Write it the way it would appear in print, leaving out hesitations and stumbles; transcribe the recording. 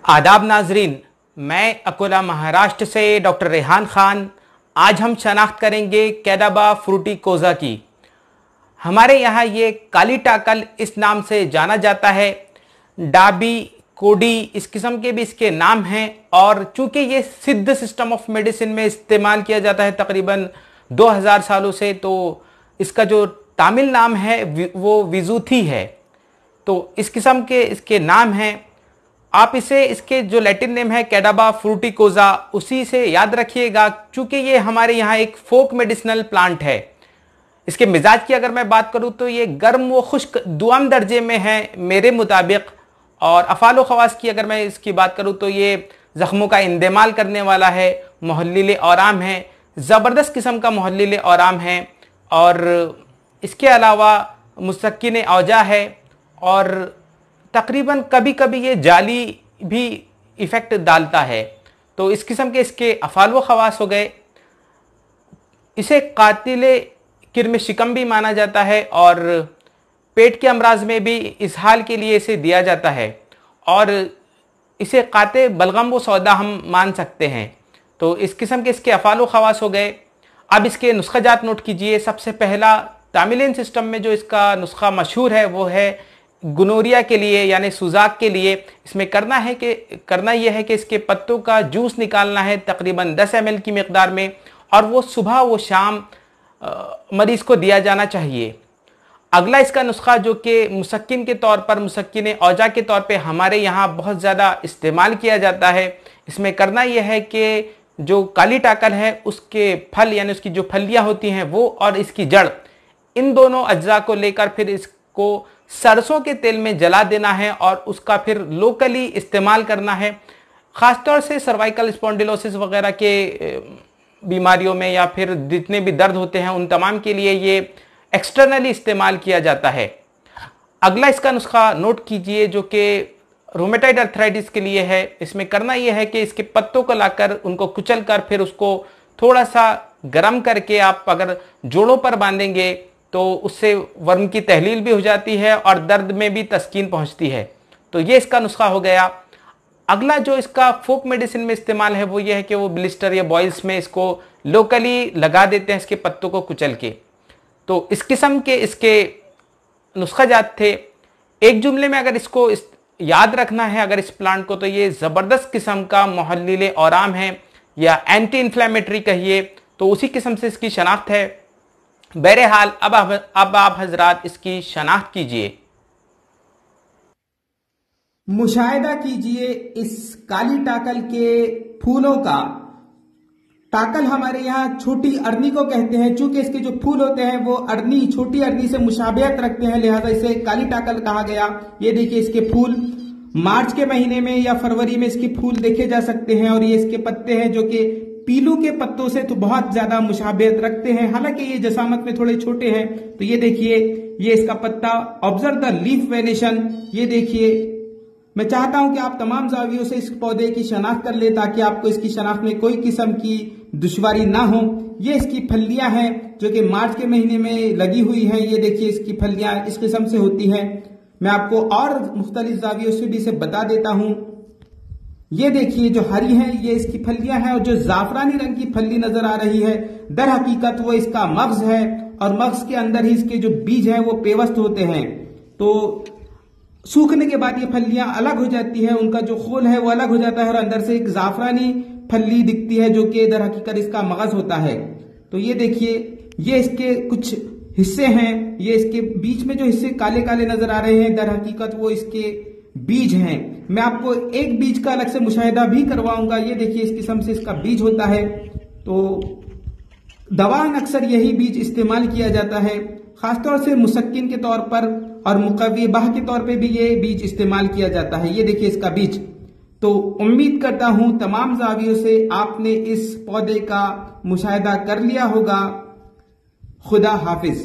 आदाब नाजरीन, मैं अकोला महाराष्ट्र से डॉक्टर रेहान खान। आज हम शनाख्त करेंगे कैडाबा फ्रूटिकोजा की। हमारे यहाँ ये काली टाकल इस नाम से जाना जाता है। डाबी, कोडी इस किस्म के भी इसके नाम हैं। और चूंकि ये सिद्ध सिस्टम ऑफ मेडिसिन में इस्तेमाल किया जाता है तकरीबन 2000 सालों से, तो इसका जो तामिल नाम है वो विजुथी है। तो इस किस्म के इसके नाम हैं। आप इसे इसके जो लैटिन नेम है कैडाबा फ्रूटिकोजा, उसी से याद रखिएगा, चूंकि ये हमारे यहाँ एक फोक मेडिसिनल प्लांट है। इसके मिजाज की अगर मैं बात करूँ तो ये गर्म व खुश्क दुआम दर्जे में है मेरे मुताबिक। और अफ़ाल ख़वास की अगर मैं इसकी बात करूँ तो ये ज़ख्मों का इंदेमाल करने वाला है, मुहल्लिल औराम है, ज़बरदस्त किस्म का मुहल्लिल औराम है। और इसके अलावा मुसक्किन औजा है। और तकरीबन कभी कभी ये जाली भी इफ़ेक्ट डालता है। तो इस किस्म के इसके अफ़ाल व ख़वास हो गए। इसे कातिल किरम शिकम भी माना जाता है और पेट के अमराज में भी इसहाल के लिए इसे दिया जाता है। और इसे काते बलगम व सौदा हम मान सकते हैं। तो इस किस्म के इसके अफ़ाल व ख़वास हो गए। अब इसके नुस्ख़ाजात नोट कीजिए। सबसे पहला तामिलियन सिस्टम में जो इसका नुस्खा मशहूर है वो है गुनोरिया के लिए, यानी सुजाक के लिए। इसमें करना यह है कि इसके पत्तों का जूस निकालना है तकरीबन 10 ml की मकदार में, और वो सुबह व शाम मरीज़ को दिया जाना चाहिए। अगला इसका नुस्खा जो कि मुसक्किन के तौर पर, मुसक्किन औजा के तौर पे हमारे यहाँ बहुत ज़्यादा इस्तेमाल किया जाता है। इसमें करना यह है कि जो काली टाकल है उसके फल, यानी उसकी जो फलियाँ होती हैं वो, और इसकी जड़, इन दोनों अज्जा को लेकर फिर इसको सरसों के तेल में जला देना है और उसका फिर लोकली इस्तेमाल करना है। ख़ासतौर से सर्वाइकल स्पॉन्डिलोसिस वगैरह के बीमारियों में, या फिर जितने भी दर्द होते हैं उन तमाम के लिए ये एक्सटर्नली इस्तेमाल किया जाता है। अगला इसका नुस्खा नोट कीजिए जो कि रोमेटाइड अर्थराइटिस के लिए है। इसमें करना यह है कि इसके पत्तों को लाकर उनको कुचल कर फिर उसको थोड़ा सा गर्म करके आप अगर जोड़ों पर बांधेंगे तो उससे वर्म की तहलील भी हो जाती है और दर्द में भी तस्कीन पहुंचती है। तो ये इसका नुस्खा हो गया। अगला जो इसका फोक मेडिसिन में इस्तेमाल है वो ये है कि वो ब्लिस्टर या बॉयल्स में इसको लोकली लगा देते हैं, इसके पत्तों को कुचल के। तो इस किस्म के इसके नुस्खाजात थे। एक जुमले में अगर इसको याद रखना है अगर इस प्लांट को, तो ये ज़बरदस्त किस्म का मुहल्लिल औराम है, या एंटी इन्फ्लेमेटरी कहिए, तो उसी किस्म से इसकी शनाख्त है। बहरहाल अब आप हजरात इसकी शनाख्त कीजिए। मुशाहिदा कीजिए इस काली टाकल के फूलों का। टाकल हमारे यहाँ छोटी अरनी को कहते हैं। चूंकि इसके जो फूल होते हैं वो अरनी, छोटी अरनी से मुशाबियत रखते हैं, लिहाजा इसे काली टाकल कहा गया। ये देखिए इसके फूल मार्च के महीने में या फरवरी में इसके फूल देखे जा सकते हैं। और ये इसके पत्ते हैं जो कि पीलू के पत्तों से तो बहुत ज्यादा मुशाबियत रखते हैं, हालांकि ये जसामत में थोड़े छोटे हैं। तो ये देखिए, ये इसका पत्ता, ऑब्जर्व द लीफ वेनेशन। ये देखिए, मैं चाहता हूं कि आप तमाम जावियों से इस पौधे की शनाख्त कर ले ताकि आपको इसकी शनाख्त में कोई किस्म की दुश्वारी ना हो। ये इसकी फलियां हैं जो कि मार्च के महीने में लगी हुई हैं। ये देखिए इसकी फलियां इस किस्म से होती हैं। मैं आपको और मुख्तलिफ जावियों से भी इसे बता देता हूं। ये देखिए जो हरी है ये इसकी फलियां हैं, और जो जाफरानी रंग की फली नजर आ रही है दर हकीकत वो इसका मग्ज है, और मग्ज के अंदर ही इसके जो बीज हैं वो पेवस्त होते हैं। तो सूखने के बाद ये फलियां अलग हो जाती है, उनका जो खोल है वो अलग हो जाता है, और अंदर से एक जाफरानी फली दिखती है जो कि दर हकीकत इसका मगज होता है। तो ये देखिए, ये इसके कुछ हिस्से हैं। ये इसके बीच में जो हिस्से काले काले नजर आ रहे हैं दर हकीकत वो इसके बीज हैं। मैं आपको एक बीज का अलग से मुशाहिदा भी करवाऊंगा। ये देखिए इस किस्म से इसका बीज होता है। तो दवान अक्सर यही बीज इस्तेमाल किया जाता है, खासतौर से मुसक्किन के तौर पर, और मुकव्वी बाह के तौर पे भी ये बीज इस्तेमाल किया जाता है। ये देखिए इसका बीज। तो उम्मीद करता हूं तमाम जावियों से आपने इस पौधे का मुशाहिदा कर लिया होगा। खुदा हाफिज।